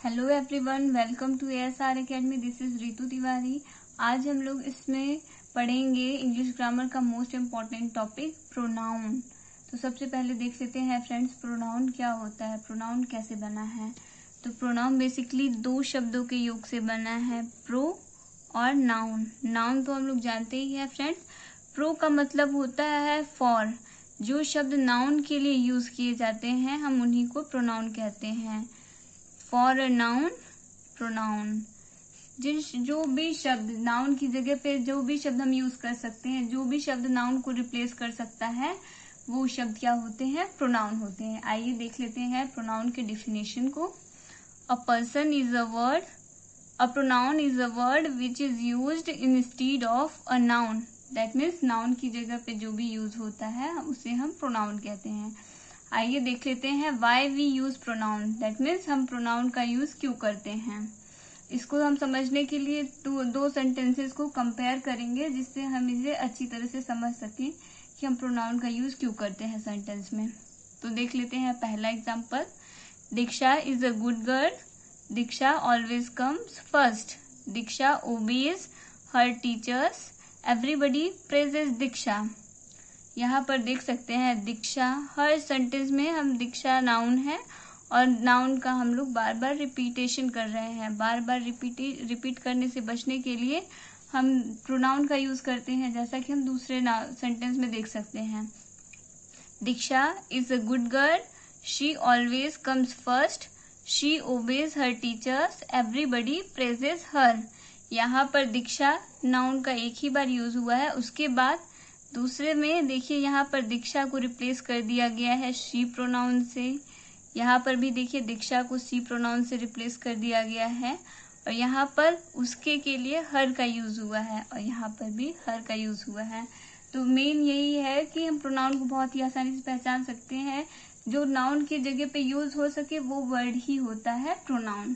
Hello everyone, welcome to ASR academy. This is Ritu Tiwari. आज हम लोग इसमें पढ़ेंगे इंग्लिश ग्रामर का मोस्ट इम्पॉर्टेंट टॉपिक प्रोनाउन। तो सबसे पहले देख लेते हैं फ्रेंड्स, प्रोनाउन क्या होता है, प्रोनाउन कैसे बना है। तो प्रोनाउन बेसिकली दो शब्दों के योग से बना है, प्रो और नाउन। नाउन तो हम लोग जानते ही है फ्रेंड्स। प्रो का मतलब होता है फॉर। जो शब्द नाउन के लिए यूज किए जाते हैं हम उन्हीं को प्रोनाउन कहते हैं। For a noun, pronoun. जो भी शब्द नाउन की जगह पे जो भी शब्द हम यूज कर सकते हैं, जो भी शब्द नाउन को रिप्लेस कर सकता है, वो शब्द क्या होते हैं, प्रोनाउन होते हैं। आइए देख लेते हैं प्रोनाउन के डिफिनेशन को। A person is a word, a pronoun is a word which is used instead of a noun. That means noun की जगह पे जो भी यूज होता है उसे हम प्रोनाउन कहते हैं। आइए देख लेते हैं why we use pronoun. That means हम प्रोनाउन का यूज क्यों करते हैं। इसको हम समझने के लिए दो सेंटेंसेस को कंपेयर करेंगे, जिससे हम इसे अच्छी तरह से समझ सकें कि हम प्रोनाउन का यूज क्यों करते हैं सेंटेंस में। तो देख लेते हैं पहला example. Diksha is a good girl, Diksha always comes first, Diksha obeys her teachers, everybody praises Diksha. यहाँ पर देख सकते हैं दीक्षा, हर सेंटेंस में हम दीक्षा नाउन है और नाउन का हम लोग बार बार रिपीटेशन कर रहे हैं। बार बार रिपीट करने से बचने के लिए हम प्रोनाउन का यूज करते हैं, जैसा कि हम दूसरे सेंटेंस में देख सकते हैं। Diksha is a good girl, she always comes first, she obeys her teachers, everybody praises her. यहाँ पर दीक्षा नाउन का एक ही बार यूज हुआ है। उसके बाद दूसरे में देखिए यहाँ पर दीक्षा को रिप्लेस कर दिया गया है शी प्रोनाउन से। यहाँ पर भी देखिए दीक्षा को शी प्रोनाउन से रिप्लेस कर दिया गया है और यहाँ पर उसके के लिए हर का यूज हुआ है और यहाँ पर भी हर का यूज हुआ है। तो मेन यही है कि हम प्रोनाउन को बहुत ही आसानी से पहचान सकते हैं। जो नाउन की जगह पे यूज हो सके वो वर्ड ही होता है प्रोनाउन।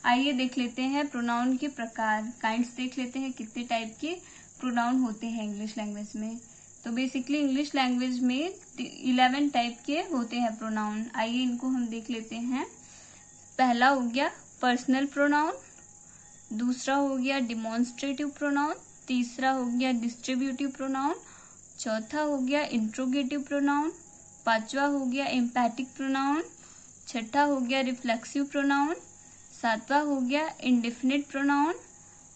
आइए देख लेते हैं प्रोनाउन के प्रकार, काइंड्स देख लेते हैं कितने टाइप के प्रोनाउन होते हैं इंग्लिश लैंग्वेज में। तो बेसिकली इंग्लिश लैंग्वेज में 11 टाइप के होते हैं प्रोनाउन। आइए इनको हम देख लेते हैं। पहला हो गया पर्सनल प्रोनाउन, दूसरा हो गया डिमॉन्स्ट्रेटिव प्रोनाउन, तीसरा हो गया डिस्ट्रीब्यूटिव प्रोनाउन, चौथा हो गया इंट्रोगेटिव प्रोनाउन, पांचवा हो गया एम्पैथिक प्रोनाउन, छठा हो गया रिफ्लेक्सिव प्रोनाउन, सातवां हो गया इंडेफिनिट प्रोनाउन,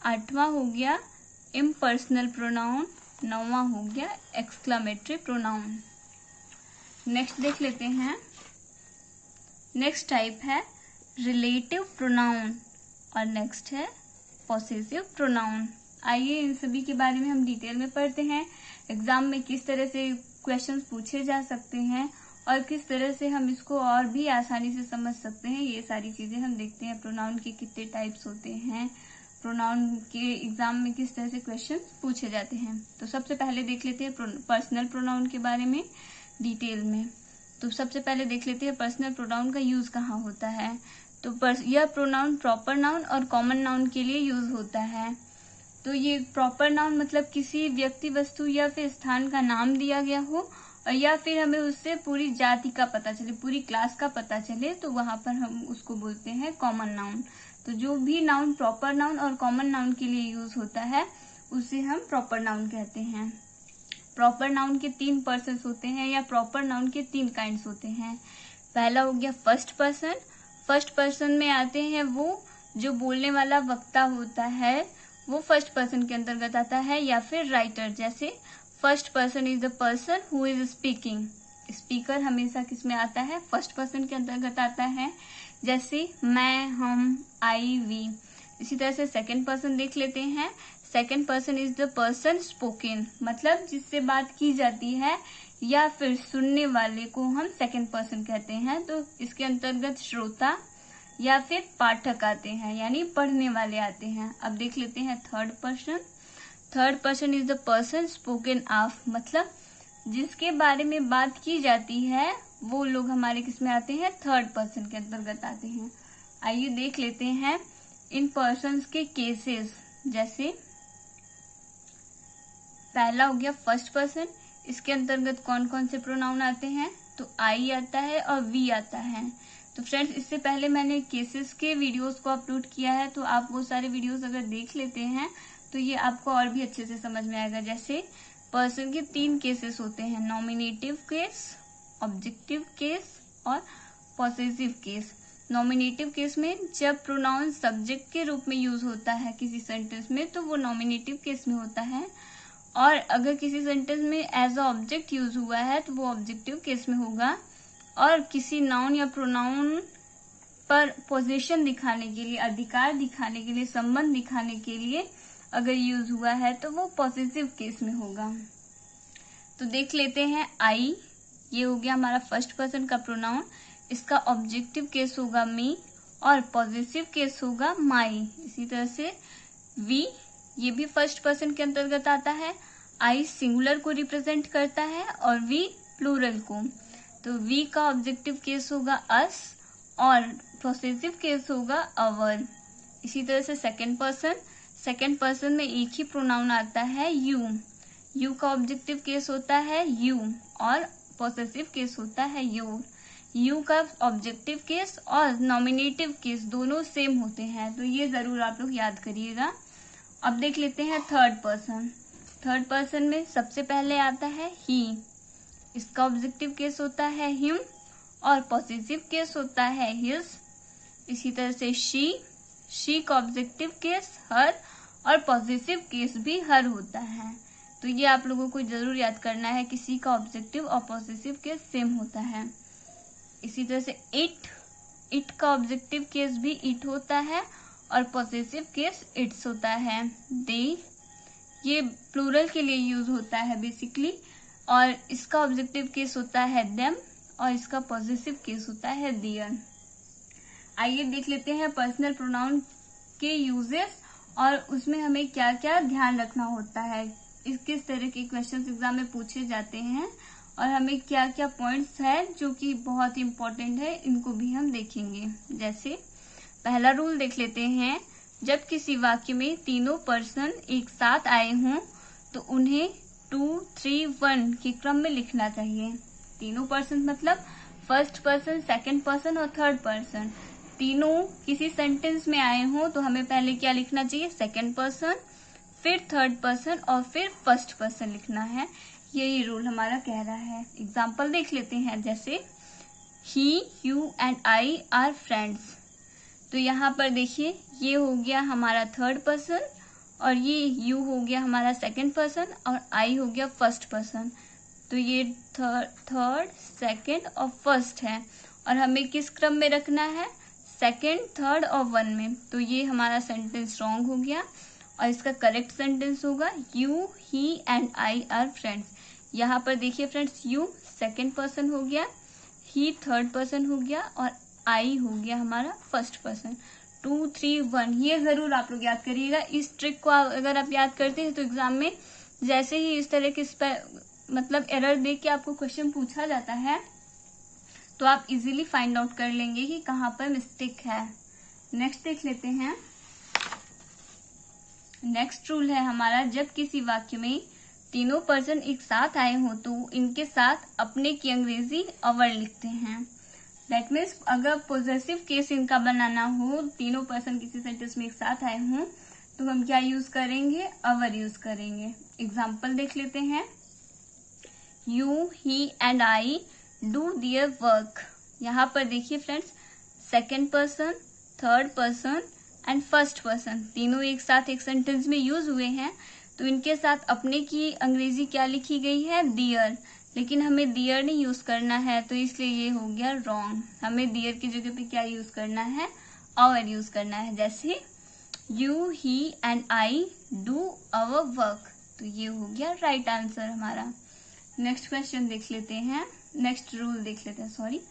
आठवां हो गया इम्पर्सनल प्रोनाउन, नौवां हो गया एक्सक्लामेटरी प्रोनाउन। नेक्स्ट देख लेते हैं। नेक्स्ट टाइप है रिलेटिव प्रोनाउन और नेक्स्ट है पॉसेसिव प्रोनाउन। आइए इन सभी के बारे में हम डिटेल में पढ़ते हैं। एग्जाम में किस तरह से क्वेश्चंस पूछे जा सकते हैं और किस तरह से हम इसको और भी आसानी से समझ सकते हैं, ये सारी चीजें हम देखते हैं। प्रोनाउन के कितने टाइप्स होते हैं, प्रोनाउन के एग्जाम में किस तरह से क्वेश्चन पूछे जाते हैं। तो सबसे पहले देख लेते हैं पर्सनल प्रोनाउन के बारे में डिटेल में। तो सबसे पहले देख लेते हैं पर्सनल प्रोनाउन का यूज कहाँ होता है। तो यह प्रोनाउन प्रॉपर नाउन और कॉमन नाउन के लिए यूज होता है। तो ये प्रॉपर नाउन मतलब किसी व्यक्ति, वस्तु या फिर स्थान का नाम दिया गया हो और या फिर हमें उससे पूरी जाति का पता चले, पूरी क्लास का पता चले, तो वहां पर हम उसको बोलते हैं कॉमन नाउन। तो जो भी नाउन प्रॉपर नाउन और कॉमन नाउन के लिए यूज होता है उसे हम प्रॉपर नाउन कहते हैं। प्रॉपर नाउन के 3 पर्सन्स होते हैं या प्रॉपर नाउन के 3 काइंड्स होते हैं। पहला हो गया फर्स्ट पर्सन। फर्स्ट पर्सन में आते हैं वो जो बोलने वाला वक्ता होता है, वो फर्स्ट पर्सन के अंतर्गत आता है, या फिर राइटर। जैसे first person is the person who is speaking. Speaker हमेशा किस में आता है, फर्स्ट पर्सन के अंतर्गत आता है। जैसे मैं, हम, आई, वी। इसी तरह से सेकंड पर्सन देख लेते हैं। Second person is the person spoken, मतलब जिससे बात की जाती है या फिर सुनने वाले को हम सेकंड पर्सन कहते हैं। तो इसके अंतर्गत श्रोता या फिर पाठक आते हैं, यानी पढ़ने वाले आते हैं। अब देख लेते हैं third person. Third person is the person spoken of, मतलब जिसके बारे में बात की जाती है वो लोग हमारे किस में आते हैं, थर्ड पर्सन के अंतर्गत आते हैं। आइए देख लेते हैं इन पर्सन्स के केसेस। जैसे पहला हो गया फर्स्ट पर्सन, इसके अंतर्गत कौन कौन से प्रोनाउन आते हैं, तो आई आता है और वी आता है। तो फ्रेंड्स, इससे पहले मैंने केसेस के वीडियोस को अपलोड किया है, तो आप वो सारे वीडियोस अगर देख लेते हैं तो ये आपको और भी अच्छे से समझ में आएगा। जैसे पर्सन के 3 केसेस होते हैं, नॉमिनेटिव केस, ऑब्जेक्टिव केस और पॉसेसिव केस। नॉमिनेटिव केस में जब प्रोनाउन सब्जेक्ट के रूप में यूज होता है किसी सेंटेंस में, तो वो नॉमिनेटिव केस में होता है, और अगर किसी सेंटेंस में एज अ ऑब्जेक्ट यूज हुआ है तो वो ऑब्जेक्टिव केस में होगा, और किसी नाउन या प्रोनाउन पर पोजीशन दिखाने के लिए, अधिकार दिखाने के लिए, संबंध दिखाने के लिए अगर यूज हुआ है तो वो पॉसेसिव केस में होगा। तो देख लेते हैं, आई, ये हो गया हमारा फर्स्ट पर्सन का प्रोनाउन, इसका ऑब्जेक्टिव केस होगा मी और पॉसेसिव केस होगा माई। इसी तरह से वी, ये भी फर्स्ट पर्सन के अंतर्गत आता है। आई सिंगुलर को रिप्रेजेंट करता है और वी प्लूरल को। तो वी का ऑब्जेक्टिव केस होगा अस और पॉसेसिव केस होगा अवर। इसी तरह से सेकंड पर्सन में एक ही प्रोनाउन आता है यू। यू का ऑब्जेक्टिव केस होता है यू और पॉसेसिव केस होता है योर। यू का ऑब्जेक्टिव केस और नॉमिनेटिव केस दोनों सेम होते हैं, तो ये जरूर आप लोग याद करिएगा। अब देख लेते हैं थर्ड पर्सन में सबसे पहले आता है ही। इसका ऑब्जेक्टिव केस होता है हिम और पॉसेसिव केस होता है हिज। इसी तरह से शी का ऑब्जेक्टिव केस हर और पॉसेसिव केस भी हर होता है। तो ये आप लोगों को जरूर याद करना है कि सी का ऑब्जेक्टिव और पॉसेसिव केस सेम होता है। इसी तरह से इट का ऑब्जेक्टिव केस भी इट होता है और पॉसेसिव केस इट्स होता है। दे, ये प्लूरल के लिए यूज होता है बेसिकली, और इसका ऑब्जेक्टिव केस होता है देम और इसका पॉसेसिव केस होता है देयर। आइए देख लेते हैं पर्सनल प्रोनाउन के यूजेस और उसमें हमें क्या क्या ध्यान रखना होता है, किस तरह के क्वेश्चंस एग्जाम में पूछे जाते हैं और हमें क्या क्या पॉइंट्स है जो कि बहुत इंपॉर्टेंट है, इनको भी हम देखेंगे। जैसे पहला रूल देख लेते हैं, जब किसी वाक्य में तीनों पर्सन एक साथ आए हों तो उन्हें 2, 3, 1 के क्रम में लिखना चाहिए। तीनों पर्सन मतलब फर्स्ट पर्सन, सेकंड पर्सन और थर्ड पर्सन। तीनों किसी सेंटेंस में आए हों तो हमें पहले क्या लिखना चाहिए, सेकंड पर्सन, फिर थर्ड पर्सन और फिर फर्स्ट पर्सन लिखना है। यही रूल हमारा कह रहा है। एग्जाम्पल देख लेते हैं, जैसे ही, you and I are friends. तो यहाँ पर देखिए, ये हो गया हमारा थर्ड पर्सन और ये यू हो गया हमारा सेकंड पर्सन और आई हो गया फर्स्ट पर्सन। तो ये थर्ड, सेकंड और फर्स्ट है और हमें किस क्रम में रखना है, सेकंड, थर्ड और 1 में। तो ये हमारा सेंटेंस रॉन्ग हो गया और इसका करेक्ट सेंटेंस होगा you, he and I are friends. यहाँ पर देखिए फ्रेंड्स, यू सेकंड पर्सन हो गया, ही थर्ड पर्सन हो गया और आई हो गया हमारा फर्स्ट पर्सन। 2, 3, 1 ये जरूर आप लोग याद करिएगा। इस ट्रिक को अगर आप याद करते हैं तो एग्जाम में जैसे ही इस तरह के मतलब एरर देख के आपको क्वेश्चन पूछा जाता है तो आप इजीली फाइंड आउट कर लेंगे कि कहाँ पर मिस्टेक है। नेक्स्ट देख लेते हैं। नेक्स्ट रूल है हमारा, जब किसी वाक्य में तीनों पर्सन एक साथ आए हों तो इनके साथ अपने की अंग्रेजी अवर लिखते हैं। दैट मीन्स अगर पॉजेसिव केस इनका बनाना हो, तीनों पर्सन किसी सेंटेंस में एक साथ आए हों तो हम क्या यूज करेंगे, अवर यूज करेंगे। एग्जाम्पल देख लेते हैं, you, he and I do their work. यहाँ पर देखिए friends, second person, third person and first person तीनों एक साथ एक सेंटेंस में यूज हुए हैं, तो इनके साथ अपने की अंग्रेजी क्या लिखी गई है, दियर। लेकिन हमें दियर नहीं यूज करना है तो इसलिए ये हो गया रॉन्ग। हमें दियर की जगह पे क्या यूज करना है, आवर यूज करना है। जैसे you, he and I do our work, तो ये हो गया राइट आंसर हमारा। नेक्स्ट क्वेश्चन देख लेते हैं, नेक्स्ट रूल देख लेते हैं, सॉरी।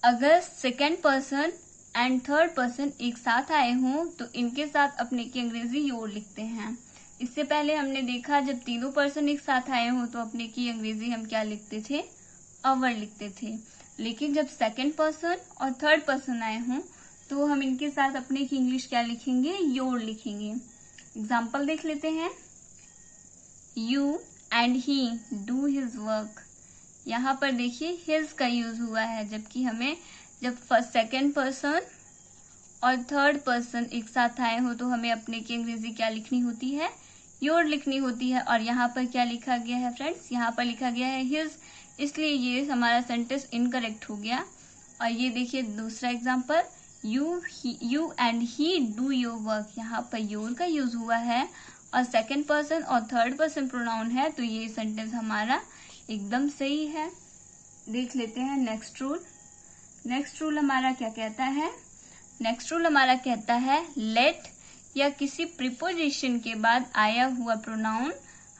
अगर second person and third person एक साथ आए हों तो इनके साथ अपने की अंग्रेजी योर लिखते हैं। इससे पहले हमने देखा जब तीनों पर्सन एक साथ आए हों तो अपने की अंग्रेजी हम क्या लिखते थे, अवर लिखते थे। लेकिन जब सेकेंड पर्सन और थर्ड पर्सन आए हों तो हम इनके साथ अपने की इंग्लिश क्या लिखेंगे, योर लिखेंगे। एग्जाम्पल देख लेते हैं, you and he do his work. यहाँ पर देखिए हिज का यूज हुआ है, जबकि हमें जब फर्स्ट सेकेंड पर्सन और थर्ड पर्सन एक साथ आए हो तो हमें अपने की अंग्रेजी क्या लिखनी होती है, योर लिखनी होती है। और यहाँ पर क्या लिखा गया है फ्रेंड्स, यहाँ पर लिखा गया है हिज, इसलिए ये हमारा सेंटेंस इनकरेक्ट हो गया। और ये देखिए दूसरा example, you and he do your work, यहाँ पर योर का यूज हुआ है और सेकेंड पर्सन और थर्ड पर्सन प्रोनाउन है, तो ये सेंटेंस हमारा एकदम सही है। देख लेते हैं नेक्स्ट रूल। नेक्स्ट रूल हमारा क्या कहता है, नेक्स्ट रूल हमारा कहता है लेट या किसी प्रीपोजिशन के बाद आया हुआ प्रोनाउन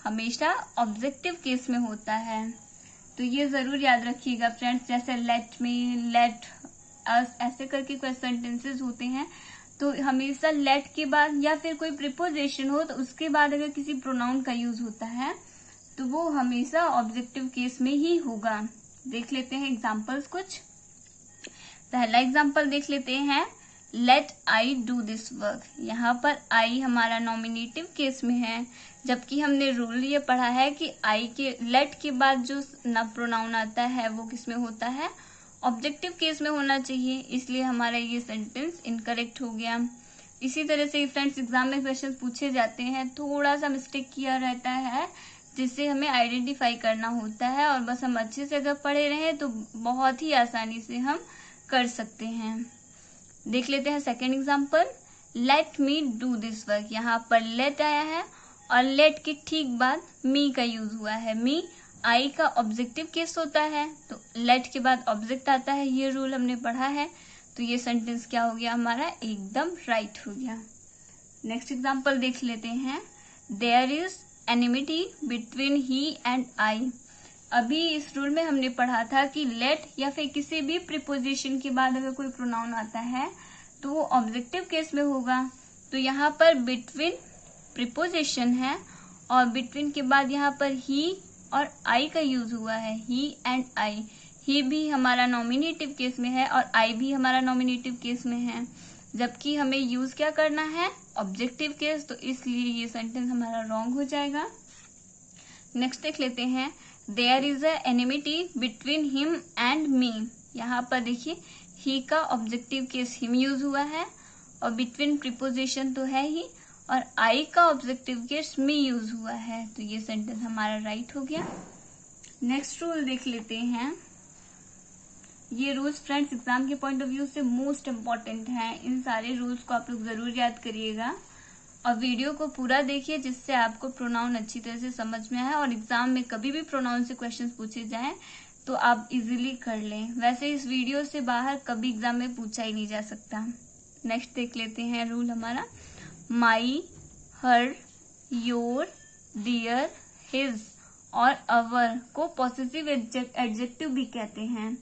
हमेशा ऑब्जेक्टिव केस में होता है। तो ये जरूर याद रखिएगा फ्रेंड्स, जैसे लेट मी, लेट अस, ऐसे करके कुछ सेंटेंसेस होते हैं, तो हमेशा लेट के बाद या फिर कोई प्रीपोजिशन हो तो उसके बाद अगर किसी प्रोनाउन का यूज होता है तो वो हमेशा ऑब्जेक्टिव केस में ही होगा। देख लेते हैं एग्जाम्पल्स कुछ। पहला एग्जाम्पल देख लेते हैं, let I do this work. यहाँ पर आई हमारा नॉमिनेटिव केस में है, जबकि हमने रूल ये पढ़ा है कि आई के लेट के बाद जो ना प्रोनाउन आता है वो किस में होता है, ऑब्जेक्टिव केस में होना चाहिए, इसलिए हमारा ये सेंटेंस इनकरेक्ट हो गया। इसी तरह से फ्रेंड्स एग्जाम में क्वेश्चन पूछे जाते हैं, थोड़ा सा मिस्टेक किया रहता है जिससे हमें आइडेंटिफाई करना होता है, और बस हम अच्छे से अगर पढ़े रहें तो बहुत ही आसानी से हम कर सकते हैं। देख लेते हैं second example, let me do this work. यहाँ पर लेट आया है और लेट के ठीक बाद मी का यूज हुआ है। मी आई का ऑब्जेक्टिव केस होता है, तो लेट के बाद ऑब्जेक्ट आता है, ये रूल हमने पढ़ा है, तो ये सेंटेंस क्या हो गया हमारा, एकदम राइट हो गया। नेक्स्ट एग्जाम्पल देख लेते हैं, there is enmity between he and I. अभी इस रूल में हमने पढ़ा था कि लेट या फिर किसी भी प्रीपोजिशन के बाद अगर कोई प्रोनाउन आता है तो वो ऑब्जेक्टिव केस में होगा। तो यहाँ पर बिटवीन प्रीपोजिशन है और बिटवीन के बाद यहाँ पर ही और आई का यूज हुआ है, ही एंड आई। ही भी हमारा नॉमिनेटिव केस में है और आई भी हमारा नॉमिनेटिव केस में है, जबकि हमें यूज क्या करना है, ऑब्जेक्टिव केस, तो इसलिए ये सेंटेंस हमारा रॉन्ग हो जाएगा। नेक्स्ट देख लेते हैं, there is a enmity between him and me. यहाँ पर देखिए ही का ऑब्जेक्टिव केस हिम यूज हुआ है और बिटवीन प्रीपोजिशन तो है ही, और आई का ऑब्जेक्टिव केस मी यूज हुआ है, तो ये सेंटेंस हमारा राइट हो गया। नेक्स्ट रूल देख लेते हैं। ये रूल्स फ्रेंड्स एग्जाम के पॉइंट ऑफ व्यू से मोस्ट इम्पॉर्टेंट हैं, इन सारे रूल्स को आप लोग जरूर याद करिएगा और वीडियो को पूरा देखिए जिससे आपको प्रोनाउन अच्छी तरह से समझ में आए और एग्जाम में कभी भी प्रोनाउन से क्वेश्चन पूछे जाएं तो आप इजीली कर लें। वैसे इस वीडियो से बाहर कभी एग्जाम में पूछा ही नहीं जा सकता। नेक्स्ट देख लेते हैं रूल हमारा, माई, हर, योर, डियर, हिज और अवर को पॉसेसिव एडजेक्टिव भी कहते हैं।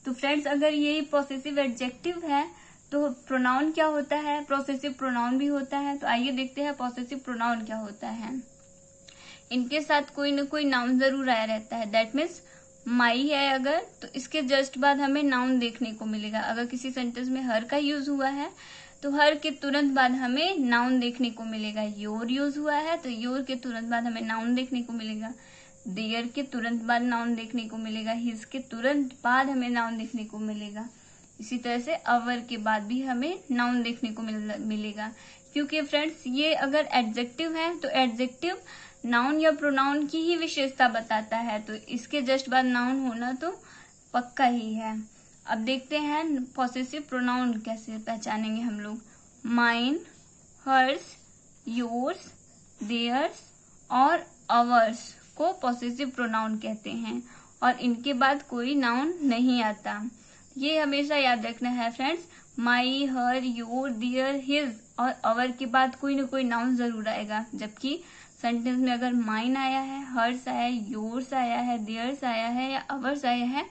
तो फ्रेंड्स अगर ये पॉसेसिव एडजेक्टिव है तो प्रोनाउन क्या होता है, पॉसेसिव प्रोनाउन भी होता है। तो आइए देखते हैं पॉसेसिव प्रोनाउन क्या होता है। इनके साथ कोई ना कोई नाउन जरूर आया रहता है। दैट मीन्स माई है अगर तो इसके जस्ट बाद हमें नाउन देखने को मिलेगा। अगर किसी सेंटेंस में हर का यूज हुआ है तो हर के तुरंत बाद हमें नाउन देखने को मिलेगा। योर यूज हुआ है तो योर के तुरंत बाद हमें नाउन देखने को मिलेगा। देयर के तुरंत बाद नाउन देखने को मिलेगा। हिज के तुरंत बाद हमें नाउन देखने को मिलेगा। इसी तरह से अवर के बाद भी हमें नाउन देखने को मिलेगा। क्योंकि फ्रेंड्स ये अगर एडजेक्टिव है तो एडजेक्टिव नाउन या प्रोनाउन की ही विशेषता बताता है, तो इसके जस्ट बाद नाउन होना तो पक्का ही है। अब देखते हैं पॉसेसिव प्रोनाउन कैसे पहचानेंगे हम लोग। माइन, हर्स, योर्स, देयर्स और अवर्स को पॉसेसिव प्रोनाउन कहते हैं और इनके बाद कोई नाउन नहीं आता। ये हमेशा याद रखना है friends, my, her, your, their, his और अवर के बाद कोई ना कोई नाउन जरूर आएगा। जबकि सेंटेंस में अगर माइन आया है, हर्स आया है, योर्स आया है, देयर्स आया है या अवर्स आया है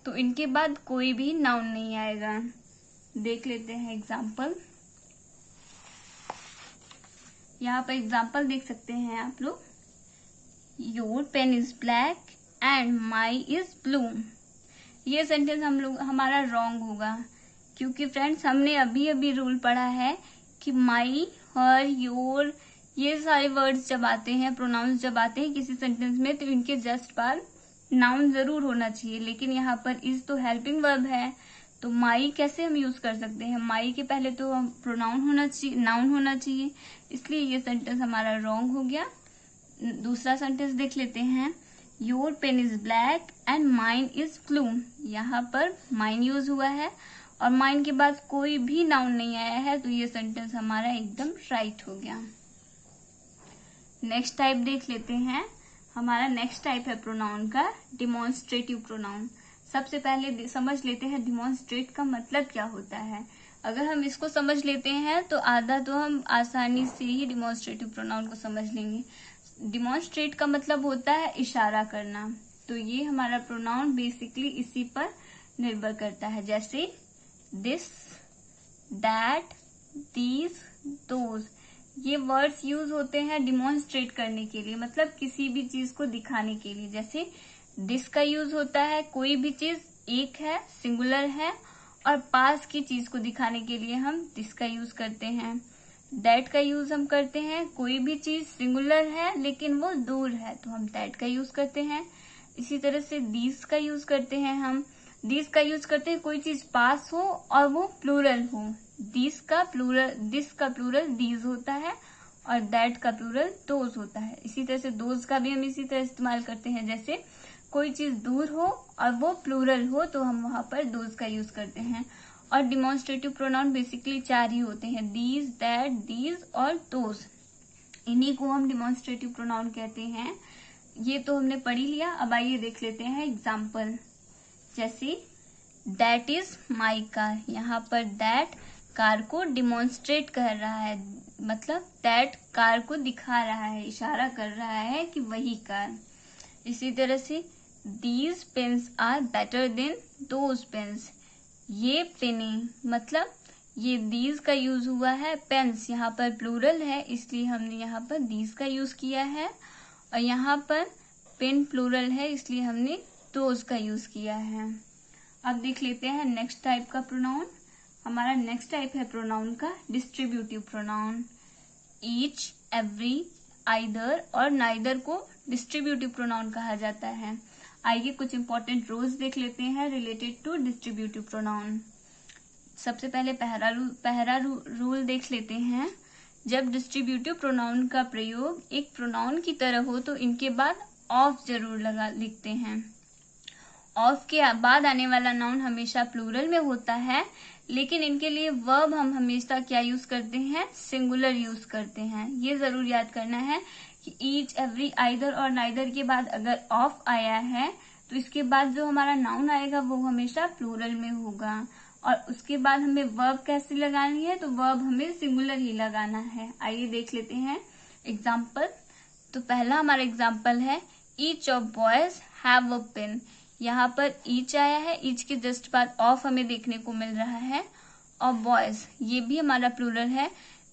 तो इनके बाद कोई भी नाउन नहीं आएगा। देख लेते हैं एग्जाम्पल। यहाँ पर एग्जाम्पल देख सकते हैं आप लोग, your pen is black and my is blue. ये सेंटेंस हमारा रॉन्ग होगा क्योंकि फ्रेंड्स हमने अभी अभी रूल पढ़ा है कि माई, हर, योर ये सारे वर्ड्स जब आते हैं, प्रोनाउंस जब आते हैं किसी सेंटेंस में तो इनके जस्ट बाद नाउन जरूर होना चाहिए। लेकिन यहाँ पर इज तो हेल्पिंग वर्ब है तो माई कैसे हम यूज कर सकते हैं, माई के पहले तो हम प्रोनाउन होना चाहिए, नाउन होना चाहिए, इसलिए ये सेंटेंस हमारा रॉन्ग हो गया। दूसरा सेंटेंस देख लेते हैं, your pen is black and mine is blue. यहाँ पर माइन यूज हुआ है और माइन के बाद कोई भी नाउन नहीं आया है, तो ये सेंटेंस हमारा एकदम राइट हो गया। नेक्स्ट टाइप देख लेते हैं। हमारा नेक्स्ट टाइप है प्रोनाउन का डिमॉन्स्ट्रेटिव प्रोनाउन। सबसे पहले समझ लेते हैं डिमॉन्स्ट्रेट का मतलब क्या होता है। अगर हम इसको समझ लेते हैं तो आधा तो हम आसानी से ही डिमॉन्स्ट्रेटिव प्रोनाउन को समझ लेंगे। डिमॉन्स्ट्रेट का मतलब होता है इशारा करना, तो ये हमारा प्रोनाउन बेसिकली इसी पर निर्भर करता है, जैसे दिस, दैट, दीज, दोज। ये वर्ड्स यूज होते हैं डिमॉन्स्ट्रेट करने के लिए, मतलब किसी भी चीज को दिखाने के लिए। जैसे दिस का यूज होता है कोई भी चीज एक है, सिंगुलर है, और पास की चीज को दिखाने के लिए हम दिस का यूज करते हैं। दैट का यूज हम करते हैं कोई भी चीज सिंगुलर है लेकिन वो दूर है, तो हम दैट का यूज करते हैं। इसी तरह से दीज का यूज करते हैं हम। दिस का यूज करते हैं कोई चीज पास हो और वो प्लूरल हो। दिस का प्लूरल दीज होता है और दैट का प्लूरल दोज होता है। इसी तरह से दोज का भी हम इसी तरह इस्तेमाल करते हैं, जैसे कोई चीज दूर हो और वो प्लूरल हो तो हम वहां पर दोज का यूज करते हैं। और डिमॉन्स्ट्रेटिव प्रोनाउन बेसिकली 4 ही होते हैं, दीज, दैट, दीज और दोज। इन्हीं को हम डिमॉन्स्ट्रेटिव प्रोनाउन कहते हैं। ये तो हमने पढ़ ही लिया। अब आइए देख लेते हैं एग्जाम्पल। जैसे दैट इज माई कार, यहाँ पर दैट कार को डिमॉन्स्ट्रेट कर रहा है, मतलब दैट कार को दिखा रहा है, इशारा कर रहा है कि वही कार। इसी तरह से these pens are better than those pens, ये पेने, मतलब ये दीज का यूज हुआ है। पेन्स यहाँ पर प्लूरल है इसलिए हमने यहाँ पर दीज का यूज किया है, और यहाँ पर पेन प्लूरल है इसलिए हमने दोज का यूज किया है। अब देख लेते हैं नेक्स्ट टाइप का प्रोनाउन। हमारा नेक्स्ट टाइप है प्रोनाउन का distributive pronoun. Each, every, either और नाइदर को डिस्ट्रीब्यूटिव प्रोनाउन कहा जाता है। आइए कुछ इंपॉर्टेंट रूल्स देख लेते हैं रिलेटेड टू डिस्ट्रीब्यूटिव प्रोनाउन। सबसे पहले पहला रूल देख लेते हैं। जब डिस्ट्रीब्यूटिव प्रोनाउन का प्रयोग एक प्रोनाउन की तरह हो तो इनके बाद ऑफ जरूर लिखते हैं। ऑफ के बाद आने वाला नाउन हमेशा प्लूरल में होता है, लेकिन इनके लिए वर्ब हम हमेशा क्या यूज करते हैं, सिंगुलर यूज करते हैं। ये जरूर याद करना है कि ईच, एवरी, आइदर और नाइदर के बाद अगर ऑफ आया है तो इसके बाद जो हमारा नाउन आएगा वो हमेशा प्लूरल में होगा। और उसके बाद हमें वर्ब कैसे लगानी है, तो वर्ब हमें सिंगुलर ही लगाना है। आइए देख लेते हैं एग्जाम्पल। तो पहला हमारा एग्जाम्पल है each of boys have a pen. यहाँ पर ईच आया है, ईच के जस्ट बाद ऑफ हमें देखने को मिल रहा है। और बॉयज ये भी हमारा प्लूरल है,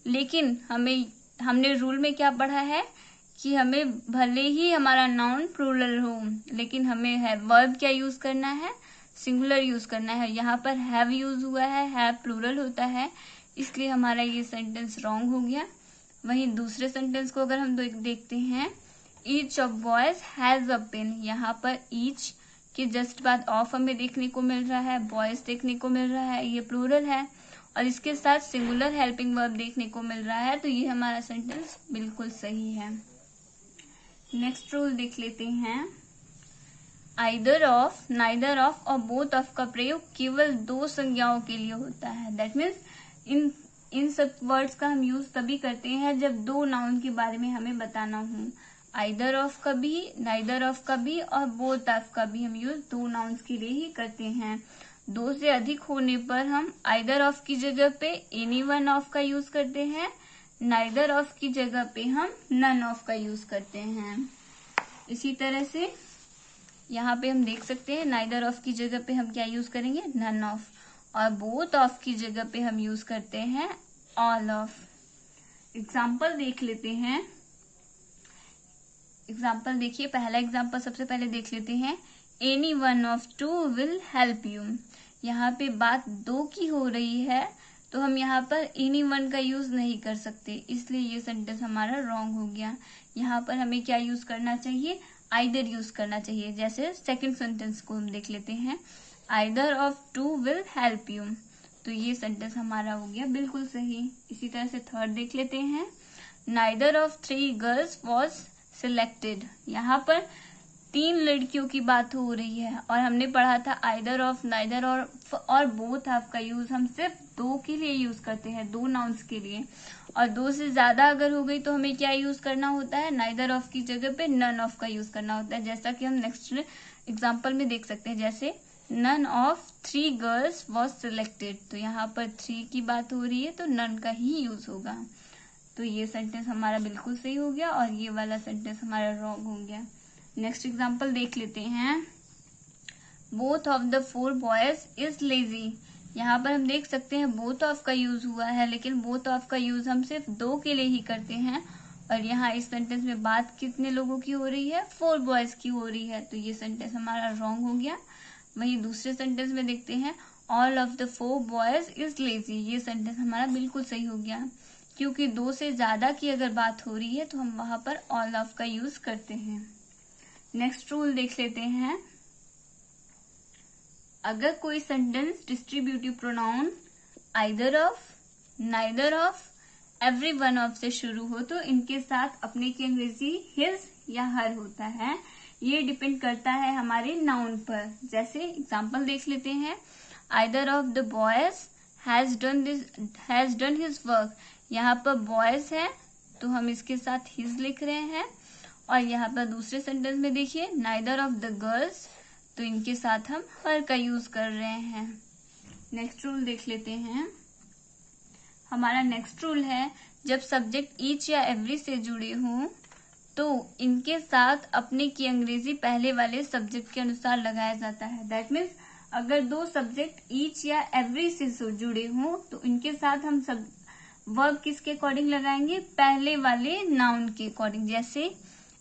लेकिन हमने रूल में क्या पढ़ा है कि हमें भले ही हमारा नाउन प्लूरल हो लेकिन हमें है वर्ब क्या यूज करना है, सिंगुलर यूज करना है। यहाँ पर हैव यूज हुआ है, हैव प्लूरल होता है, इसलिए हमारा ये सेंटेंस रॉन्ग हो गया। वहीं दूसरे सेंटेंस को अगर हम देखते हैं, each of boys has a pen. यहाँ पर ईच के जस्ट बाद ऑफ हमें देखने को मिल रहा है, बॉयज देखने को मिल रहा है, ये प्लूरल है, और इसके साथ सिंगुलर हेल्पिंग वर्ब देखने को मिल रहा है, तो ये हमारा सेंटेंस बिल्कुल सही है। नेक्स्ट रूल देख लेते हैं। आइदर ऑफ, नाइदर ऑफ और बोथ ऑफ का प्रयोग केवल 2 संज्ञाओं के लिए होता है। दैट मीन्स इन सब वर्ड्स का हम यूज तभी करते हैं जब 2 नाउन के बारे में हमें बताना हो। आइदर ऑफ का भी, नाइदर ऑफ का भी और बोथ ऑफ का भी हम यूज 2 नाउन्स के लिए ही करते हैं। 2 से अधिक होने पर हम आइदर ऑफ की जगह पे एनी वन ऑफ का यूज करते हैं, नाइदर ऑफ की जगह पे हम नन ऑफ का यूज करते हैं। इसी तरह से यहाँ पे हम देख सकते हैं नाइदर ऑफ की जगह पे हम क्या यूज करेंगे, नन ऑफ, और बोथ ऑफ की जगह पे हम यूज करते हैं ऑल ऑफ। एग्जाम्पल देख लेते हैं। एग्जाम्पल देखिए, पहला एग्जाम्पल सबसे पहले देख लेते हैं। Any one of two will help you. यहाँ पे बात 2 की हो रही है तो हम यहाँ पर एनी वन का यूज नहीं कर सकते, इसलिए ये सेंटेंस हमारा रॉन्ग हो गया। यहाँ पर हमें क्या यूज करना चाहिए, आइदर यूज करना चाहिए। जैसे सेकंड सेंटेंस को हम देख लेते हैं। Either of two will help you. तो ये सेंटेंस हमारा हो गया बिल्कुल सही। इसी तरह से थर्ड देख लेते हैं, neither of 3 girls was selected. यहाँ पर 3 लड़कियों की बात हो रही है और हमने पढ़ा था आइदर ऑफ, नाइदर और बोथ ऑफ का यूज हम सिर्फ 2 के लिए यूज करते हैं, 2 नाउन्स के लिए। और 2 से ज्यादा अगर हो गई तो हमें क्या यूज करना होता है, नाइदर ऑफ की जगह पे नन ऑफ का यूज करना होता है, जैसा कि हम नेक्स्ट एग्जाम्पल में देख सकते हैं। जैसे none of 3 girls was selected, तो यहाँ पर 3 की बात हो रही है तो नन का ही यूज होगा। तो ये सेंटेंस हमारा बिल्कुल सही हो गया और ये वाला सेंटेंस हमारा रॉन्ग हो गया। नेक्स्ट एग्जाम्पल देख लेते हैं, both of the 4 boys is lazy. यहाँ पर हम देख सकते हैं बोथ ऑफ का यूज हुआ है, लेकिन बोथ ऑफ का यूज हम सिर्फ 2 के लिए ही करते हैं। और यहाँ इस सेंटेंस में बात कितने लोगों की हो रही है, 4 बॉयज की हो रही है, तो ये सेंटेंस हमारा रॉन्ग हो गया। वही दूसरे सेंटेंस में देखते हैं, all of the 4 boys is lazy. ये सेंटेंस हमारा बिल्कुल सही हो गया, क्योंकि 2 से ज्यादा की अगर बात हो रही है तो हम वहां पर ऑल ऑफ का यूज करते हैं। नेक्स्ट रूल देख लेते हैं, अगर कोई sentence distributive pronoun either of, neither of, every one of से शुरू हो तो इनके साथ अपने की अंग्रेजी हिज या हर होता है। ये डिपेंड करता है हमारे नाउन पर। जैसे एग्जाम्पल देख लेते हैं, either of the boys has done his work. यहाँ पर बॉयज है तो हम इसके साथ हिज लिख रहे हैं। और यहाँ पर दूसरे सेंटेंस में देखिए, नाइदर ऑफ द गर्ल्स, तो इनके साथ हम हर का यूज कर रहे हैं। नेक्स्ट रूल देख लेते हैं, हमारा नेक्स्ट रूल है, जब सब्जेक्ट ईच या एवरी से जुड़े हों तो इनके साथ अपने की अंग्रेजी पहले वाले सब्जेक्ट के अनुसार लगाया जाता है। दैट मीन्स अगर 2 सब्जेक्ट ईच या एवरी से जुड़े हों तो इनके साथ हम सब वर्ब किसके अकॉर्डिंग लगाएंगे, पहले वाले नाउन के अकॉर्डिंग। जैसे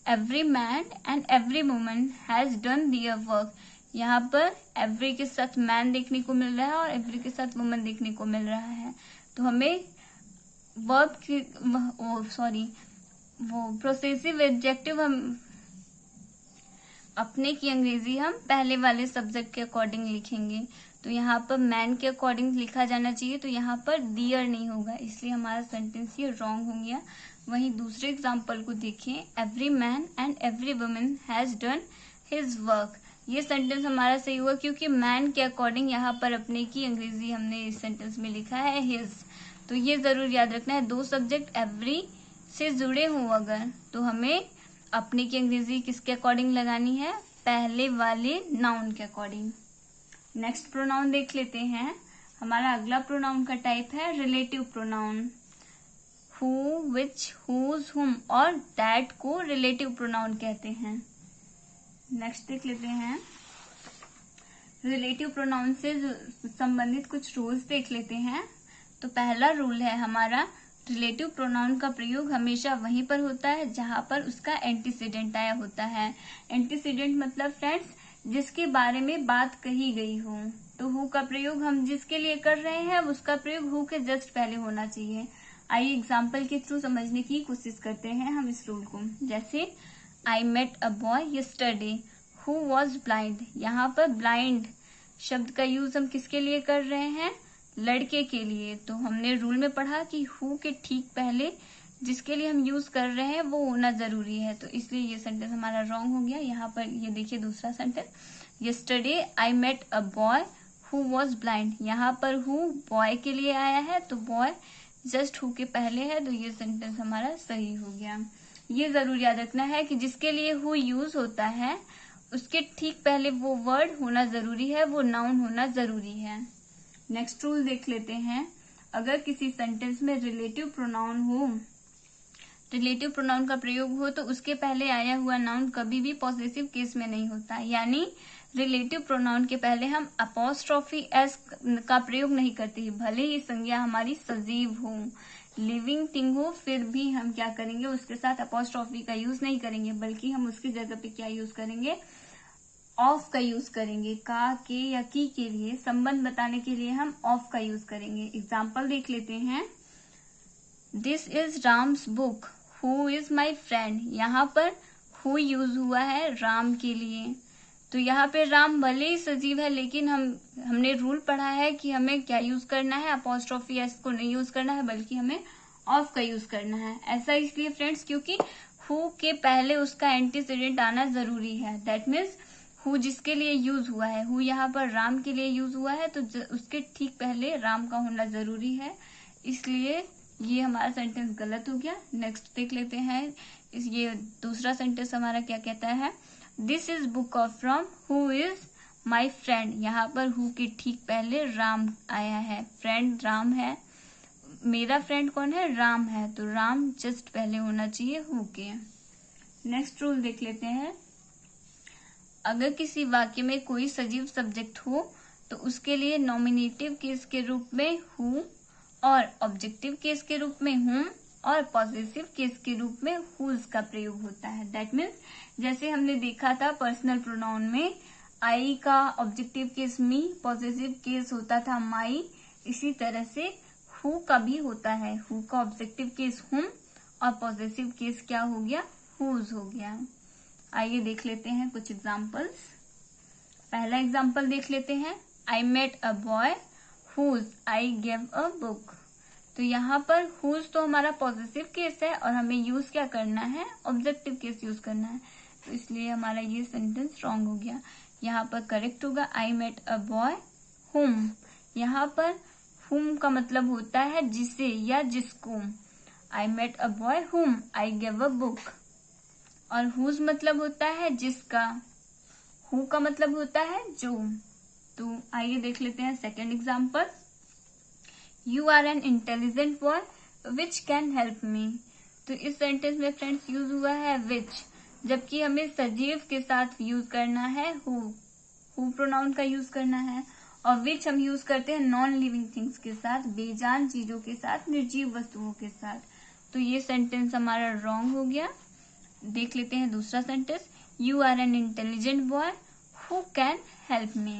every man and every woman has done their work. यहाँ पर एवरी के साथ मैन देखने को मिल रहा है और एवरी के साथ वुमन देखने को मिल रहा है, तो हमें वर्ब की वो प्रोसेसिव एडजेक्टिव हम अपने की अंग्रेजी हम पहले वाले सब्जेक्ट के अकॉर्डिंग लिखेंगे। तो यहाँ पर मैन के अकॉर्डिंग लिखा जाना चाहिए, तो यहाँ पर डियर नहीं होगा, इसलिए हमारा सेंटेंस ये रॉन्ग हो गया। वहीं दूसरे एग्जाम्पल को देखें, every man and every woman has done his work. ये सेंटेंस हमारा सही हुआ क्योंकि मैन के अकॉर्डिंग यहाँ पर अपने की अंग्रेजी हमने इस सेंटेंस में लिखा है हिज। तो ये जरूर याद रखना है, 2 सब्जेक्ट एवरी से जुड़े हों अगर, तो हमें अपने की अंग्रेजी किसके अकॉर्डिंग लगानी है, पहले वाले नाउन के अकॉर्डिंग। नेक्स्ट प्रोनाउन देख लेते हैं, हमारा अगला प्रोनाउन का टाइप है relative pronoun. Who, which, whose, whom और दैट को रिलेटिव प्रोनाउन कहते हैं। नेक्स्ट देख लेते हैं, रिलेटिव प्रोनाउन से संबंधित कुछ रूल्स देख लेते हैं। तो पहला रूल है हमारा, रिलेटिव प्रोनाउन का प्रयोग हमेशा वहीं पर होता है जहां पर उसका एंटीसीडेंट आया होता है। एंटीसीडेंट मतलब फ्रेंड्स जिसके बारे में बात कही गई हो। तो हु का प्रयोग हम जिसके लिए कर रहे हैं उसका प्रयोग हु के जस्ट पहले होना चाहिए। आइए एग्जाम्पल के थ्रू समझने की कोशिश करते हैं हम इस रूल को। जैसे I met a boy yesterday who was blind. यहाँ पर ब्लाइंड शब्द का यूज हम किसके लिए कर रहे हैं, लड़के के लिए। तो हमने रूल में पढ़ा कि हु के ठीक पहले जिसके लिए हम यूज कर रहे हैं वो होना जरूरी है, तो इसलिए ये सेंटेंस हमारा रॉन्ग हो गया। यहाँ पर ये देखिए दूसरा sentence, yesterday I met a boy who was blind. यहाँ पर हु बॉय के लिए आया है तो बॉय जस्ट हु के पहले है, तो ये सेंटेंस हमारा सही हो गया। ये जरूर याद रखना है कि जिसके लिए हु यूज होता है उसके ठीक पहले वो वर्ड होना जरूरी है, वो नाउन होना जरूरी है। नेक्स्ट रूल देख लेते हैं, अगर किसी सेंटेंस में रिलेटिव प्रोनाउन हो, रिलेटिव प्रोनाउन का प्रयोग हो तो उसके पहले आया हुआ नाउन कभी भी पॉसेसिव केस में नहीं होता। यानी रिलेटिव प्रोनाउन के पहले हम अपोस्ट्रोफी एस का प्रयोग नहीं करते, भले ही संज्ञा हमारी सजीव हो, लिविंग थिंग हो, फिर भी हम क्या करेंगे उसके साथ अपोस्ट्रोफी का यूज नहीं करेंगे, बल्कि हम उसकी जगह पे क्या यूज करेंगे, ऑफ का यूज करेंगे। का, के या की के लिए संबंध बताने के लिए हम ऑफ का यूज करेंगे। एग्जाम्पल देख लेते हैं, this is Ram's book who is my friend. यहाँ पर हु यूज हुआ है राम के लिए, तो यहाँ पे राम भले ही सजीव है, लेकिन हमने रूल पढ़ा है कि हमें क्या यूज करना है, अपॉस्ट्रोफी एस को नहीं यूज करना है, बल्कि हमें ऑफ का यूज करना है। ऐसा इसलिए फ्रेंड्स क्योंकि हु के पहले उसका एंटीसीडेंट आना जरूरी है। दैट मीन्स हु जिसके लिए यूज हुआ है, हु यहाँ पर राम के लिए यूज हुआ है, तो उसके ठीक पहले राम का होना जरूरी है, इसलिए ये हमारा सेंटेंस गलत हो गया। नेक्स्ट देख लेते हैं, ये दूसरा सेंटेंस हमारा क्या कहता है, this is book of from who is my friend. यहाँ पर हु के ठीक पहले राम आया है, फ्रेंड राम है, मेरा फ्रेंड कौन है, राम है, तो राम जस्ट पहले होना चाहिए हु के। नेक्स्ट रूल देख लेते हैं, अगर किसी वाक्य में कोई सजीव सब्जेक्ट हो तो उसके लिए नॉमिनेटिव केस के रूप में हु और ऑब्जेक्टिव केस के रूप में हुम और पॉसेसिव केस के रूप में हुज का प्रयोग होता है। दैट मीन्स जैसे हमने देखा था पर्सनल प्रोनाउन में आई का ऑब्जेक्टिव केस मी, पॉसेसिव केस होता था माई, इसी तरह से हु का भी होता है, हु का ऑब्जेक्टिव केस हुम और पॉसेसिव केस क्या हो गया, हुज हो गया। आइए देख लेते हैं कुछ एग्जाम्पल्स। पहला एग्जाम्पल देख लेते हैं, I met a boy whose I gave a book. तो यहाँ पर हुज तो हमारा पॉजिटिव केस है और हमें यूज क्या करना है, ऑब्जेक्टिव केस यूज करना है, तो इसलिए हमारा ये सेंटेंस रॉन्ग हो गया। यहाँ पर करेक्ट होगा आई मेट अ बॉय हुम। यहाँ पर हुम का मतलब होता है जिसे या जिसको, आई मेट अ बॉय हुम आई गेव अ बुक। और हुज मतलब होता है जिसका, हु का मतलब होता है जो। तो आइए देख लेते हैं second example, you are an intelligent boy which can help me. तो इस सेंटेंस में फ्रेंड्स यूज हुआ है विच, जबकि हमें सजीव के साथ यूज करना है हु प्रोनाउन का यूज करना है, और विच हम यूज करते हैं नॉन लिविंग थिंग्स के साथ, बेजान चीजों के साथ, निर्जीव वस्तुओं के साथ। तो ये सेंटेंस हमारा रॉन्ग हो गया। देख लेते हैं दूसरा sentence, you are an intelligent boy who can help me.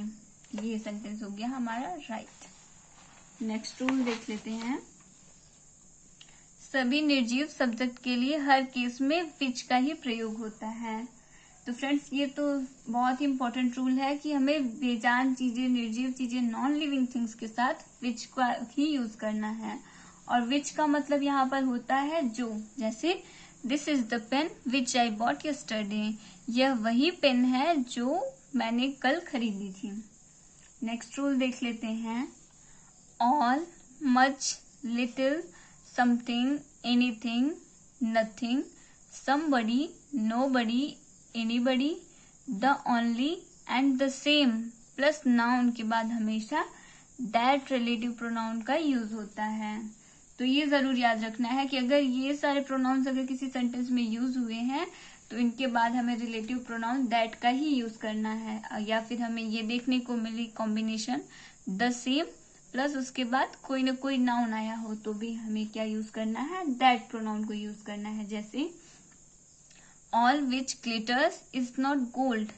ये सेंटेंस हो गया हमारा राइट। नेक्स्ट रूल देख लेते हैं, सभी निर्जीव सब्जेक्ट के लिए हर केस में विच का ही प्रयोग होता है। तो फ्रेंड्स ये तो बहुत ही इंपॉर्टेंट रूल है कि हमें बेजान चीजें, निर्जीव चीजें, नॉन लिविंग थिंग्स के साथ विच का ही यूज करना है। और विच का मतलब यहाँ पर होता है जो, जैसे this is the pen which I bought yesterday. यह वही पेन है जो मैंने कल खरीदी थी। नेक्स्ट रूल देख लेते हैं, all, much, little, something, anything, nothing, somebody, nobody, anybody, the only and the same plus noun के बाद हमेशा दैट रिलेटिव प्रोनाउन का यूज होता है। तो ये जरूर याद रखना है कि अगर ये सारे प्रोनाउंस अगर किसी सेंटेंस में यूज हुए हैं तो इनके बाद हमें रिलेटिव प्रोनाउन दैट का ही यूज करना है, या फिर हमें ये देखने को मिली कॉम्बिनेशन द सेम प्लस उसके बाद कोई ना कोई नाउन आया हो तो भी हमें क्या यूज करना है, दैट प्रोनाउन को यूज करना है। जैसे all which glitters is not gold.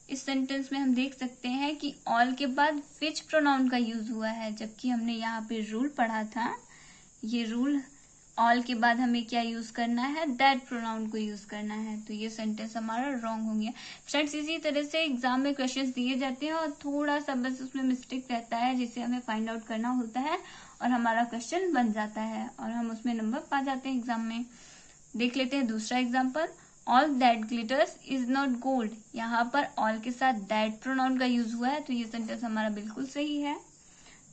इस सेंटेंस में हम देख सकते हैं कि ऑल के बाद विच प्रोनाउन का यूज हुआ है, जबकि हमने यहाँ पे रूल पढ़ा था, ये रूल ऑल के बाद हमें क्या यूज करना है, दैट प्रोनाउन को यूज करना है। तो ये सेंटेंस हमारा रॉन्ग हो गया। फ्रेंड्स इसी तरह से एग्जाम में क्वेश्चंस दिए जाते हैं और थोड़ा सा बस उसमें मिस्टेक रहता है जिसे हमें फाइंड आउट करना होता है और हमारा क्वेश्चन बन जाता है और हम उसमें नंबर पा जाते हैं एग्जाम में। देख लेते हैं दूसरा example, all that glitters is not gold. यहाँ पर ऑल के साथ दैट प्रोनाउन का यूज हुआ है, तो ये सेंटेंस हमारा बिल्कुल सही है।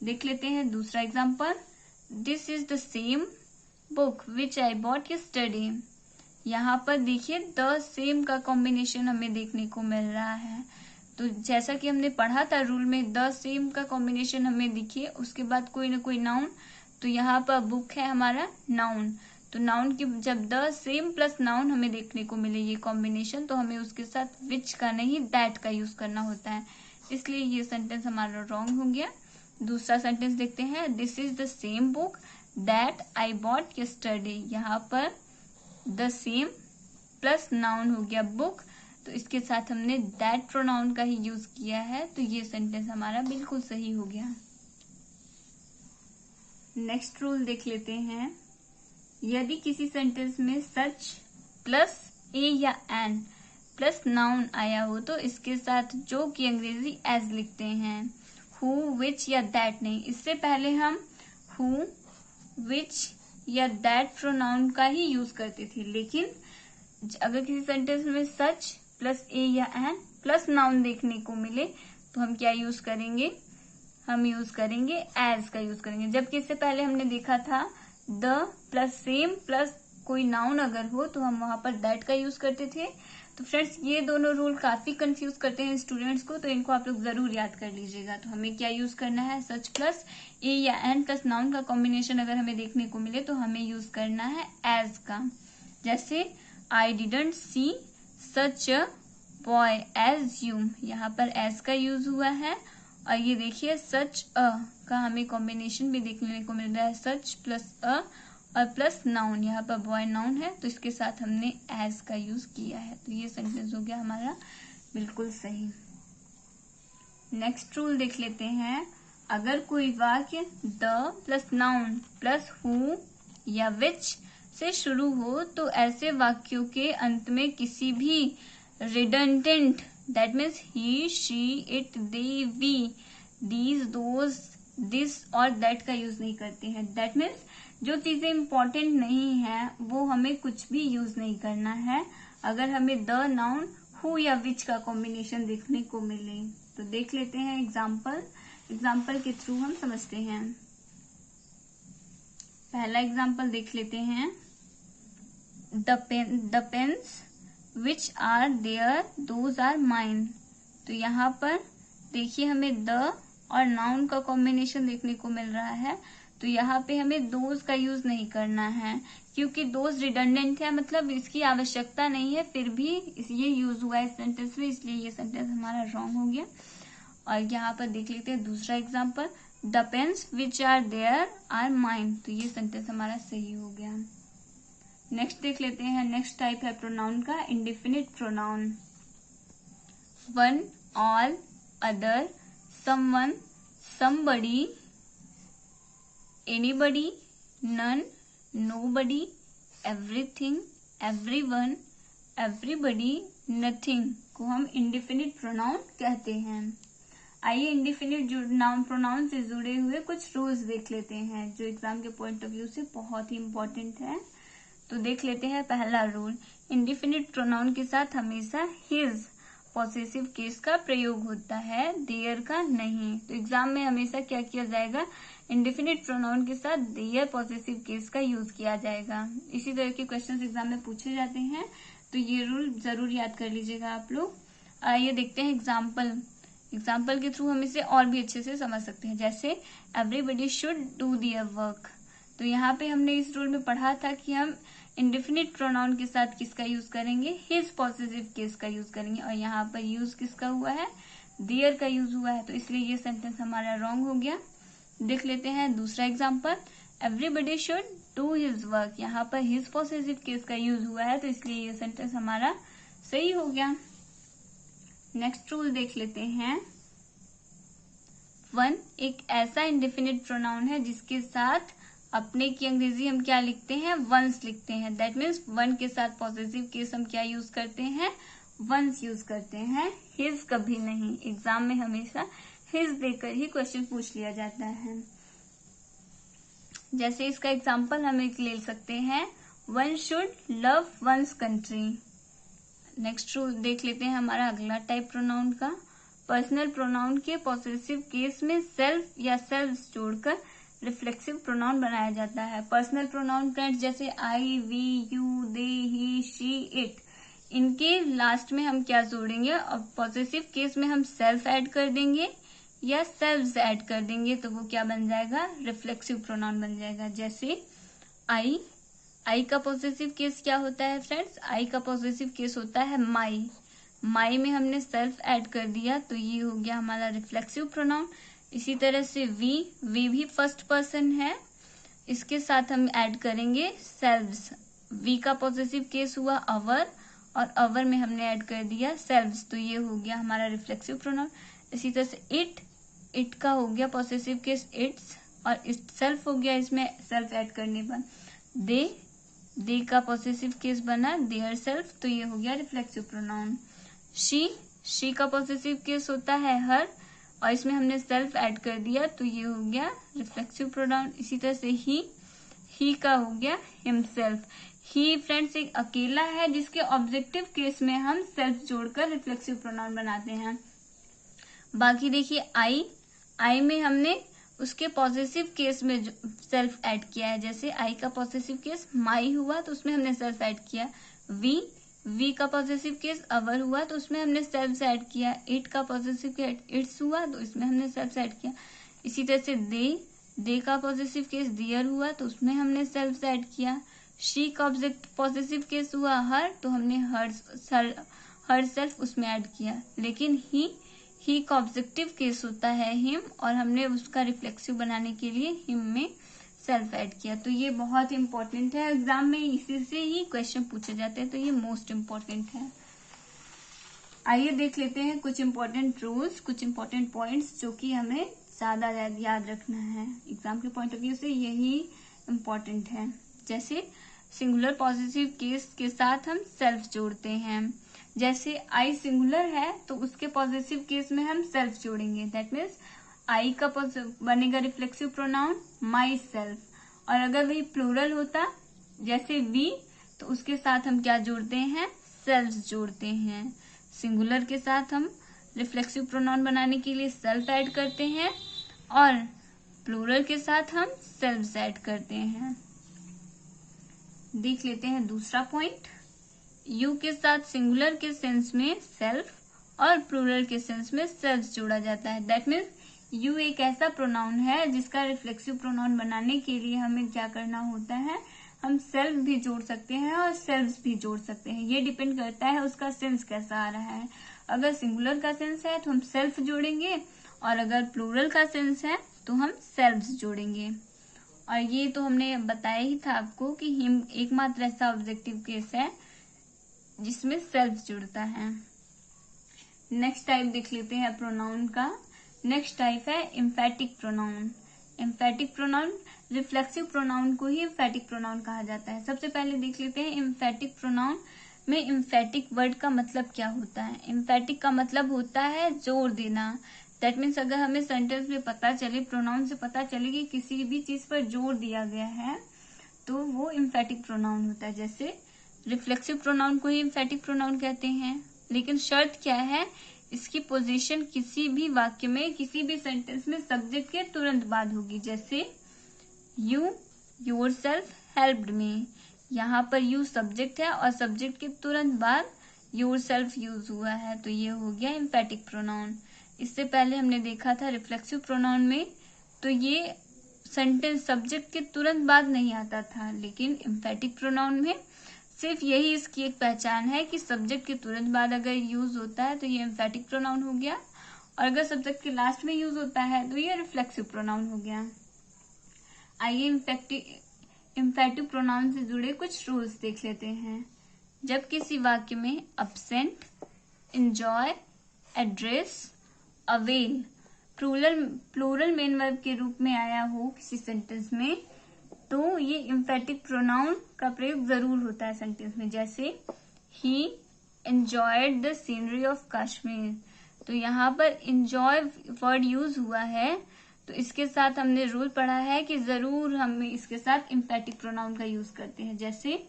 देख लेते हैं दूसरा example, this is the same book which I bought yesterday. यहाँ पर देखिए द सेम का कॉम्बिनेशन हमें देखने को मिल रहा है। तो जैसा कि हमने पढ़ा था रूल में, द सेम का कॉम्बिनेशन हमें दिखिए, उसके बाद कोई ना कोई नाउन, तो यहाँ पर बुक है हमारा नाउन, तो नाउन की जब द सेम प्लस नाउन हमें देखने को मिले ये कॉम्बिनेशन, तो हमें उसके साथ विच का नहीं दैट का यूज करना होता है, इसलिए ये सेंटेंस हमारा रॉन्ग हो गया। दूसरा सेंटेंस देखते हैं, this is the same book that I bought yesterday. यहाँ पर द सेम प्लस नाउन हो गया बुक, तो इसके साथ हमने दैट प्रोनाउन का ही यूज किया है, तो ये सेंटेंस हमारा बिल्कुल सही हो गया। नेक्स्ट रूल देख लेते हैं, यदि किसी सेंटेंस में सच प्लस ए या एन प्लस नाउन आया हो तो इसके साथ जो कि अंग्रेजी एज लिखते हैं, हु, विच या दैट नहीं। इससे पहले हम हु, विच या दैट प्रोनाउन का ही यूज करते थे, लेकिन अगर किसी सेंटेंस में सच प्लस ए या एन प्लस नाउन देखने को मिले तो हम क्या यूज करेंगे, हम यूज करेंगे एज का यूज करेंगे। जबकि इससे पहले हमने देखा था द प्लस सेम प्लस कोई नाउन अगर हो तो हम वहां पर दैट का यूज करते थे। तो फ्रेंड्स ये दोनों रूल काफी कंफ्यूज करते हैं स्टूडेंट्स को, तो इनको आप लोग जरूर याद कर लीजिएगा। तो हमें क्या यूज करना है, सच प्लस ए या एन प्लस नाउन का कॉम्बिनेशन अगर हमें देखने को मिले तो हमें यूज करना है एज का। जैसे I didn't see such a boy as you, यहाँ पर एज का यूज हुआ है। और ये देखिए सच अ का हमें कॉम्बिनेशन भी देखने को मिल रहा है, सच प्लस अ और प्लस नाउन, यहाँ पर बॉय नाउन है तो इसके साथ हमने एज का यूज किया है। तो ये सेंटेंस हो गया हमारा बिल्कुल सही। नेक्स्ट रूल देख लेते हैं। अगर कोई वाक्य the plus noun plus who या विच से शुरू हो तो ऐसे वाक्यों के अंत में किसी भी redundant, that means he, she, it, they, we, these, those, this और दैट का यूज नहीं करते हैं। दैट मीन्स जो चीजें इंपॉर्टेंट नहीं है वो हमें कुछ भी यूज नहीं करना है अगर हमें द, नाउन, हु या विच का कॉम्बिनेशन देखने को मिले। तो देख लेते हैं एग्जाम्पल के थ्रू हम समझते हैं। पहला एग्जाम्पल देख लेते हैं। The pens which are there those are mine. तो यहाँ पर देखिए हमें द और नाउन का कॉम्बिनेशन देखने को मिल रहा है, तो यहाँ पे हमें दोज का यूज नहीं करना है क्योंकि दोज रिडंडेंट है, मतलब इसकी आवश्यकता नहीं है, फिर भी ये यूज हुआ है इस सेंटेंस में, इसलिए ये सेंटेंस हमारा रॉन्ग हो गया। और यहाँ पर देख लेते हैं दूसरा example, the pens which are there are mine. तो ये सेंटेंस हमारा सही हो गया। नेक्स्ट देख लेते हैं। नेक्स्ट टाइप है प्रोनाउन का indefinite pronoun. One, all, other, someone, somebody, anybody, none, nobody, everything, everyone, everybody, nothing को हम इंडिफिनिट प्रोनाउन कहते हैं। आइए इंडिफिनिट नाउन प्रोनाउन से जुड़े हुए कुछ रूल्स देख लेते हैं जो एग्जाम के पॉइंट ऑफ व्यू से बहुत ही इंपॉर्टेंट है। तो देख लेते हैं पहला रूल, इंडिफिनिट प्रोनाउन के साथ हमेशा हिज पॉसेसिव केस का प्रयोग होता है, देयर का नहीं। तो एग्जाम में हमेशा क्या किया जाएगा, इंडिफिनिट प्रोनाउन के साथ देयर पॉसेसिव केस का यूज किया जाएगा। इसी तरह के क्वेश्चंस एग्जाम में पूछे जाते हैं, तो ये रूल जरूर याद कर लीजिएगा आप लोग। आइए देखते हैं एग्जाम्पल के थ्रू हम इसे और भी अच्छे से समझ सकते हैं। जैसे everybody should do their work. तो यहाँ पे हमने इस रूल में पढ़ा था कि हम इंडिफिनिट प्रोनाउन के साथ किसका यूज करेंगे, हिज पॉसेसिव केस का यूज करेंगे, और यहाँ पर यूज किसका हुआ है, देयर का यूज हुआ है, तो इसलिए ये सेंटेंस हमारा रॉन्ग हो गया। देख लेते हैं दूसरा example, everybody should do his work. यहाँ पर हिज पॉसेसिव केस का यूज हुआ है, तो इसलिए ये सेंटेंस हमारा सही हो गया। नेक्स्ट रूल देख लेते हैं। वन एक ऐसा इंडिफिनिट प्रोनाउन है जिसके साथ अपने की अंग्रेजी हम क्या लिखते हैं, वंस लिखते हैं। दैट मीन्स वन के साथ पॉसेसिव केस हम क्या यूज करते हैं, वंस यूज करते हैं, हिज कभी नहीं। एग्जाम में हमेशा हिज देकर ही क्वेश्चन पूछ लिया जाता है। जैसे इसका एग्जाम्पल हम एक ले सकते हैं, one should love one's country. Next rule देख लेते हैं हमारा अगला टाइप प्रोनाउन का। पर्सनल प्रोनाउन के पॉसेसिव केस में सेल्फ या सेल्व्स जोड़कर रिफ्लेक्सिव प्रोनाउन बनाया जाता है। पर्सनल प्रोनाउन फ्रेंड्स जैसे I, we, you, they, he, she, it, इनके लास्ट में हम क्या जोड़ेंगे, और पॉसेसिव केस में हम सेल्फ ऐड कर देंगे या सेल्व्स ऐड कर देंगे, तो वो क्या बन जाएगा, रिफ्लेक्सिव प्रोनाउन बन जाएगा। जैसे आई का पॉसेसिव केस क्या होता है फ्रेंड्स, आई का पॉसेसिव केस होता है माई में हमने सेल्फ ऐड कर दिया, तो ये हो गया हमारा रिफ्लेक्सिव प्रोनाउन। इसी तरह से वी भी फर्स्ट पर्सन है, इसके साथ हम ऐड करेंगे सेल्व्स। वी का पॉसेसिव केस हुआ अवर, और अवर में हमने ऐड कर दिया सेल्व्स, तो ये हो गया हमारा रिफ्लेक्सिव प्रोनाउन। इसी तरह से इट का हो गया पॉसेसिव केस इट्स, और इट सेल्फ हो गया इसमें सेल्फ ऐड करने पर। दे का पॉसेसिव केस बना देयर सेल्फ, तो ये हो गया रिफ्लेक्सिव प्रोनाउन। शी का पॉसेसिव केस होता है हर, और इसमें हमने सेल्फ ऐड कर दिया, तो ये हो गया रिफ्लेक्सिव प्रोनाउन। इसी तरह से ही का हो गया हिमसेल्फ। ही फ्रेंड्स एक अकेला है जिसके ऑब्जेक्टिव केस में हम सेल्फ जोड़कर रिफ्लेक्सिव प्रोनाउन बनाते हैं। बाकी देखिए आई में हमने उसके पॉसेसिव केस में सेल्फ ऐड किया है। जैसे आई का पॉसेसिव केस माई हुआ तो उसमें हमने सेल्फ ऐड किया। वी का पॉसेसिव केस अवर हुआ तो उसमें हमने सेल्फ ऐड किया। इट का पॉसेसिव केस इट्स हुआ तो इसमें हमने सेल्फ ऐड किया। इसी तरह से दे का पॉसेसिव केस दियर हुआ तो उसमें हमने सेल्फ ऐड किया। शी का पॉसेसिव केस हुआ हर, तो हमने हर सेल्फ उसमें ऐड किया। लेकिन ही का ऑब्जेक्टिव केस होता है हिम, और हमने उसका रिफ्लेक्सिव बनाने के लिए हिम में सेल्फ ऐड किया। तो ये बहुत इंपॉर्टेंट है, एग्जाम में इसी से ही क्वेश्चन पूछे जाते हैं, तो ये मोस्ट इम्पॉर्टेंट है। आइए देख लेते हैं कुछ इंपॉर्टेंट रूल्स, कुछ इंपॉर्टेंट पॉइंट्स जो कि हमें ज्यादा याद रखना है। एग्जाम के पॉइंट ऑफ व्यू से यही इम्पॉर्टेंट है। जैसे सिंगुलर पॉसेसिव केस के साथ हम सेल्फ जोड़ते हैं। जैसे आई सिंगुलर है तो उसके पॉसेसिव केस में हम सेल्फ जोड़ेंगे। दैट मीन्स आई का बनेगा रिफ्लेक्सिव प्रोनाउन माई सेल्फ। और अगर वही प्लूरल होता जैसे वी, तो उसके साथ हम क्या जोड़ते हैं, सेल्फ जोड़ते हैं। सिंगुलर के साथ हम रिफ्लेक्सिव प्रोनाउन बनाने के लिए सेल्फ ऐड करते हैं, और प्लूरल के साथ हम सेल्फ ऐड करते हैं। देख लेते हैं दूसरा पॉइंट। यू के साथ सिंगुलर के सेंस में सेल्फ और प्लूरल के सेंस में सेल्फ जोड़ा जाता है। दैट मीन्स यू एक ऐसा प्रोनाउन है जिसका रिफ्लेक्सिव प्रोनाउन बनाने के लिए हमें क्या करना होता है, हम सेल्फ भी जोड़ सकते हैं और सेल्फ भी जोड़ सकते हैं। ये डिपेंड करता है उसका सेंस कैसा आ रहा है। अगर सिंगुलर का सेंस है तो हम सेल्फ जोड़ेंगे, और अगर प्लूरल का सेंस है तो हम सेल्फ जोड़ेंगे। और ये तो हमने बताया ही था आपको कि हिम एकमात्र ऐसा ऑब्जेक्टिव केस है जिसमें सेल्फ जुड़ता है। नेक्स्ट टाइप देख लेते हैं प्रोनाउन का। नेक्स्ट टाइप है emphatic pronoun. Emphatic pronoun reflexive pronoun को ही एम्फेटिक प्रोनाउन कहा जाता है। सबसे पहले देख लेते हैं एम्फेटिक प्रोनाउन में एम्फेटिक वर्ड का मतलब क्या होता है। एम्फेटिक का मतलब होता है जोर देना। दैट मीन्स अगर हमें सेंटेंस में पता चले, प्रोनाउन से पता चले कि किसी भी चीज पर जोर दिया गया है, तो वो एम्फेटिक प्रोनाउन होता है। जैसे रिफ्लेक्सिव प्रोनाउन को ही एम्फेटिक प्रोनाउन कहते हैं, लेकिन शर्त क्या है, इसकी पोजीशन किसी भी वाक्य में, किसी भी सेंटेंस में सब्जेक्ट के तुरंत बाद होगी। जैसे यू योरसेल्फ हेल्प्ड मी, यहाँ पर यू सब्जेक्ट है और सब्जेक्ट के तुरंत बाद योरसेल्फ यूज हुआ है, तो ये हो गया एम्फेटिक प्रोनाउन। इससे पहले हमने देखा था रिफ्लेक्सिव प्रोनाउन में, तो ये सेंटेंस सब्जेक्ट के तुरंत बाद नहीं आता था, लेकिन एम्फेटिक प्रोनाउन में सिर्फ यही इसकी एक पहचान है कि सब्जेक्ट के तुरंत बाद अगर यूज होता है तो ये एम्फेटिक प्रोनाउन हो गया, और अगर सब्जेक्ट के लास्ट में यूज होता है तो ये रिफ्लेक्सिव प्रोनाउन हो गया। आइए एम्फेटिक प्रोनाउन से जुड़े कुछ रूल्स देख लेते हैं। जब किसी वाक्य में absent, enjoy, address, avail plural main verb के रूप में आया हो किसी सेंटेंस में, तो ये एम्फेटिक प्रोनाउन का प्रयोग जरूर होता है सेंटेंस में। जैसे ही enjoyed the scenery of Kashmir, तो यहाँ पर एंजॉय वर्ड यूज हुआ है, तो इसके साथ हमने रूल पढ़ा है कि जरूर हम इसके साथ एम्फेटिक प्रोनाउन का यूज करते हैं। जैसे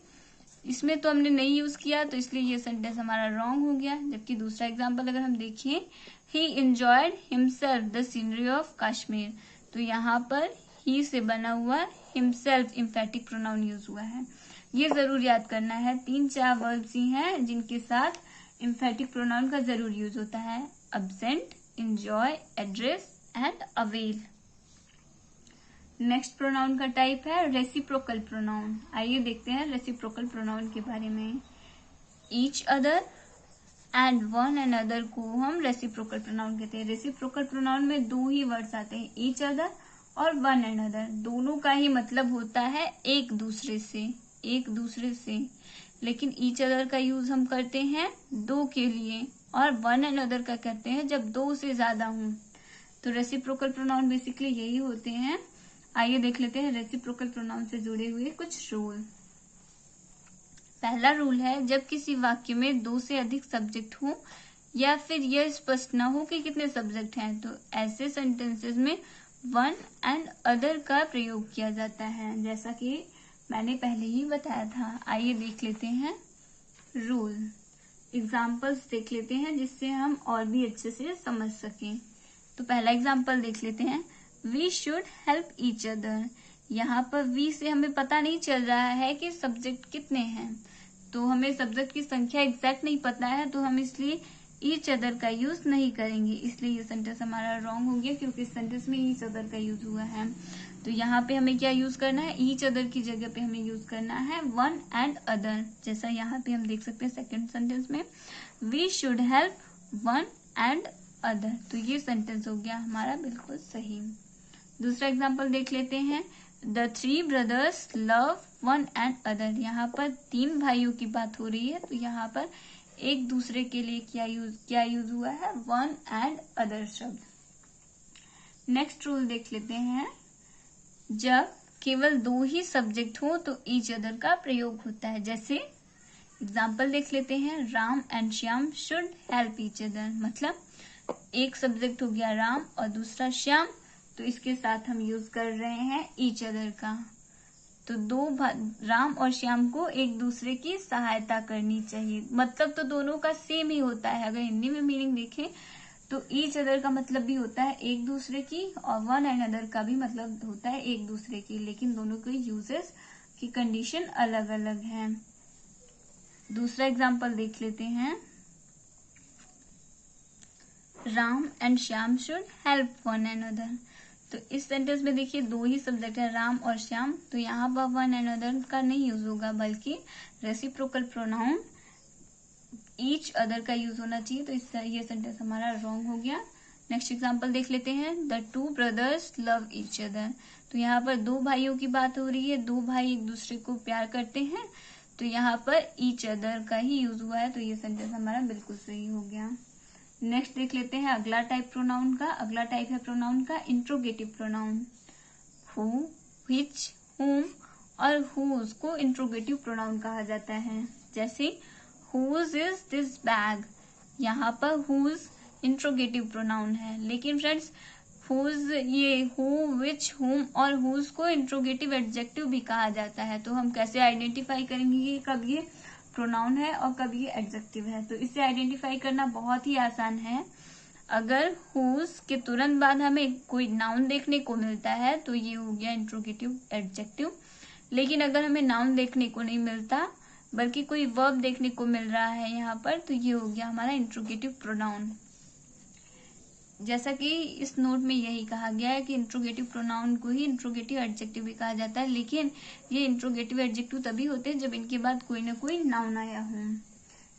इसमें तो हमने नहीं यूज किया, तो इसलिए ये सेंटेंस हमारा रॉन्ग हो गया। जबकि दूसरा एग्जाम्पल अगर हम देखें, ही enjoyed himself the scenery of Kashmir, तो यहाँ पर ही से बना हुआ हिमसेल्फ एम्फेटिक प्रोनाउन यूज हुआ है। ये जरूर याद करना है। 3-4 वर्ब्स ही हैं जिनके साथ एम्फेटिक प्रोनाउन का जरूर यूज होता है, absent, enjoy, address and avail. Next pronoun का टाइप है रेसिप्रोकल प्रोनाउन। आइए देखते हैं रेसिप्रोकल प्रोनाउन के बारे में। Each other and one and other को हम रेसिप्रोकल प्रोनाउन कहते हैं। रेसिप्रोकल प्रोनाउन में 2 ही वर्ड्स आते हैं, ईच अदर और वन एंड अदर। दोनों का ही मतलब होता है एक दूसरे से, लेकिन ईच अदर का यूज हम करते हैं 2 के लिए, और वन एंड अदर का करते हैं जब 2 से ज्यादा हों। तो रेसिप्रोकल प्रोनाउन बेसिकली यही होते हैं। आइए देख लेते हैं रेसिप्रोकल प्रोनाउन से जुड़े हुए कुछ रूल। पहला रूल है, जब किसी वाक्य में दो से अधिक सब्जेक्ट हो या फिर यह स्पष्ट न हो कि कितने सब्जेक्ट हैं, तो ऐसे सेंटेंसेस में वन एंड अदर का प्रयोग किया जाता है, जैसा कि मैंने पहले ही बताया था। आइए देख लेते हैं रूल, एग्जाम्पल्स देख लेते हैं जिससे हम और भी अच्छे से समझ सकें। तो पहला एग्जाम्पल देख लेते हैं, we should help each other. यहाँ पर वी से हमें पता नहीं चल रहा है कि सब्जेक्ट कितने हैं, तो हमें सब्जेक्ट की संख्या एग्जैक्ट नहीं पता है, तो हम इसलिए ईच अदर का यूज नहीं करेंगे, इसलिए ये सेंटेंस हमारा रॉन्ग हो गया, क्योंकि इस सेंटेंस में ईच अदर का यूज हुआ है। तो यहाँ पे हमें क्या यूज करना है, ईच अदर की जगह पे हमें यूज करना है वन एंड अदर। जैसा यहाँ पे हम देख सकते हैं सेकेंड सेंटेंस में, we should help one and other, तो ये सेंटेंस हो गया हमारा बिल्कुल सही। दूसरा एग्जाम्पल देख लेते हैं, the three brothers love one and other. यहाँ पर तीन भाइयों की बात हो रही है, तो यहाँ पर एक दूसरे के लिए क्या यूज हुआ है, वन एंड अदर शब्द। नेक्स्ट रूल देख लेते हैं, जब केवल दो ही सब्जेक्ट हो तो ईच अदर का प्रयोग होता है। जैसे एग्जाम्पल देख लेते हैं, Ram and Shyam should help each other, मतलब एक सब्जेक्ट हो गया राम और दूसरा श्याम, तो इसके साथ हम यूज कर रहे हैं ईच अदर का। तो राम और श्याम को एक दूसरे की सहायता करनी चाहिए, मतलब तो दोनों का सेम ही होता है। अगर हिंदी में मीनिंग देखें तो ईच अदर का मतलब भी होता है एक दूसरे की, और वन एंड अदर का भी मतलब होता है एक दूसरे की, लेकिन दोनों के यूजेस की कंडीशन अलग अलग है। दूसरा एग्जाम्पल देख लेते हैं, Ram and Shyam should help one and other. तो इस सेंटेंस में देखिए दो ही सब्जेक्ट है राम और श्याम, तो यहाँ पर वन एंड अदर का नहीं यूज होगा, बल्कि रेसिप्रोकल प्रोनाउन ईच अदर का यूज होना चाहिए, तो इससे ये सेंटेंस हमारा रॉन्ग हो गया। नेक्स्ट एग्जांपल देख लेते हैं, the two brothers love each other. तो यहाँ पर दो भाइयों की बात हो रही है, दो भाई एक दूसरे को प्यार करते हैं, तो यहाँ पर ईच अदर का ही यूज हुआ है, तो ये सेंटेंस हमारा बिल्कुल सही हो गया। नेक्स्ट देख लेते हैं अगला टाइप प्रोनाउन का। अगला टाइप है प्रोनाउन का इंट्रोगेटिव प्रोनाउन। हु, व्हिच, हुम और हुज को इंट्रोगेटिव प्रोनाउन कहा जाता है। जैसे हुज इज दिस बैग, यहाँ पर हुज इंट्रोगेटिव प्रोनाउन है, लेकिन फ्रेंड्स हुज, ये हु, व्हिच, हुम और हुज को इंट्रोगेटिव एडजेक्टिव भी कहा जाता है। तो हम कैसे आइडेंटिफाई करेंगे कि कब ये प्रोनाउन है और कब ये एडजेक्टिव है? तो इसे आइडेंटिफाई करना बहुत ही आसान है। अगर हुज के तुरंत बाद हमें कोई नाउन देखने को मिलता है तो ये हो गया इंट्रोगेटिव एडजेक्टिव, लेकिन अगर हमें नाउन देखने को नहीं मिलता बल्कि कोई वर्ब देखने को मिल रहा है यहाँ पर, तो ये हो गया हमारा इंट्रोगेटिव प्रोनाउन। जैसा कि इस नोट में यही कहा गया है कि इंट्रोगेटिव प्रोनाउन को ही इंट्रोगेटिव एडजेक्टिव भी कहा जाता है, लेकिन ये इंट्रोगेटिव एडजेक्टिव तभी होते हैं जब इनके बाद कोई ना कोई नाउन आया हो।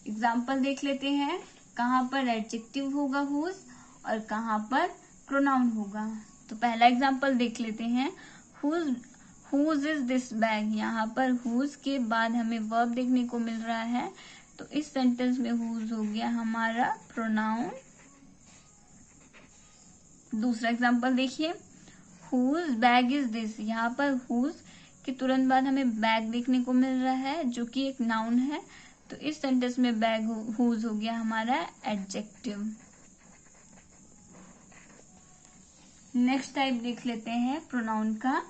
एग्जाम्पल देख लेते हैं, कहाँ पर एडजेक्टिव होगा हुज और कहाँ पर प्रोनाउन होगा। तो पहला एग्जाम्पल देख लेते हैं, हुज इज दिस बैग। यहाँ पर हुज के बाद हमें वर्ब देखने को मिल रहा है, तो इस सेंटेंस में हुज हो गया हमारा प्रोनाउन। दूसरा एग्जाम्पल देखिए, हुज बैग इज दिस। यहाँ पर हुज के तुरंत बाद हमें बैग देखने को मिल रहा है जो कि एक नाउन है, तो इस सेंटेंस में बैग हुज हो गया हमारा एडजेक्टिव। नेक्स्ट टाइप देख लेते हैं प्रोनाउन का।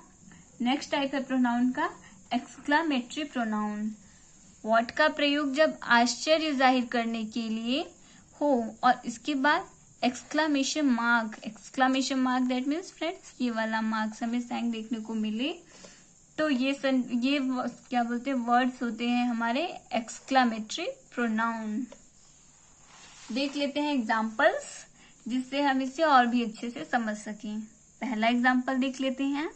नेक्स्ट टाइप है प्रोनाउन का एक्सक्लामेटरी प्रोनाउन। व्हाट का प्रयोग जब आश्चर्य जाहिर करने के लिए हो और इसके बाद exclamation mark that means friends ये वाला मार्क्स हमें साइन देखने को मिले, तो ये क्या बोलते हैं वर्ड्स होते हैं हमारे एक्सक्लामेटरी प्रोनाउन। देख लेते हैं एग्जांपल्स जिससे हम इसे और भी अच्छे से समझ सकें। पहला एग्जांपल देख लेते हैं,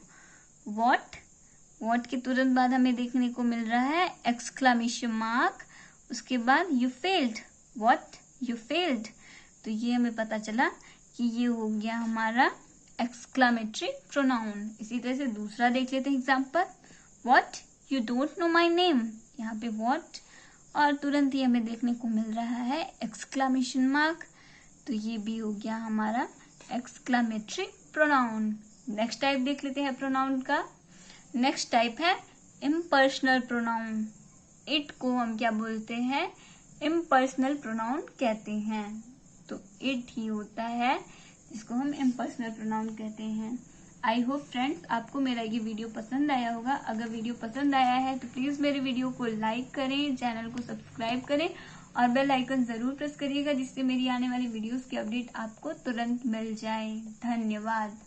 व्हाट के तुरंत बाद हमें देखने को मिल रहा है एक्सक्लामेशन मार्क, उसके बाद you failed, what you failed, तो ये हमें पता चला कि ये हो गया हमारा एक्सक्लामेटरी प्रोनाउन। इसी तरह से दूसरा देख लेते हैं example, what you don't know my name. यहाँ पे व्हाट और तुरंत ही हमें देखने को मिल रहा है एक्सक्लामेशन मार्क, तो ये भी हो गया हमारा एक्सक्लामेटरी प्रोनाउन। नेक्स्ट टाइप देख लेते हैं प्रोनाउन का। नेक्स्ट टाइप है इम्पर्सनल प्रोनाउन। इट को हम क्या बोलते हैं, इम्पर्सनल प्रोनाउन कहते हैं। तो इट ही होता है जिसको हम इम्पर्सनल प्रोनाउन कहते हैं। आई होप फ्रेंड्स आपको मेरा ये वीडियो पसंद आया होगा। अगर वीडियो पसंद आया है तो प्लीज मेरे वीडियो को लाइक करें, चैनल को सब्सक्राइब करें और बेल आइकन जरूर प्रेस करिएगा, जिससे मेरी आने वाली वीडियोस की अपडेट आपको तुरंत मिल जाए। धन्यवाद।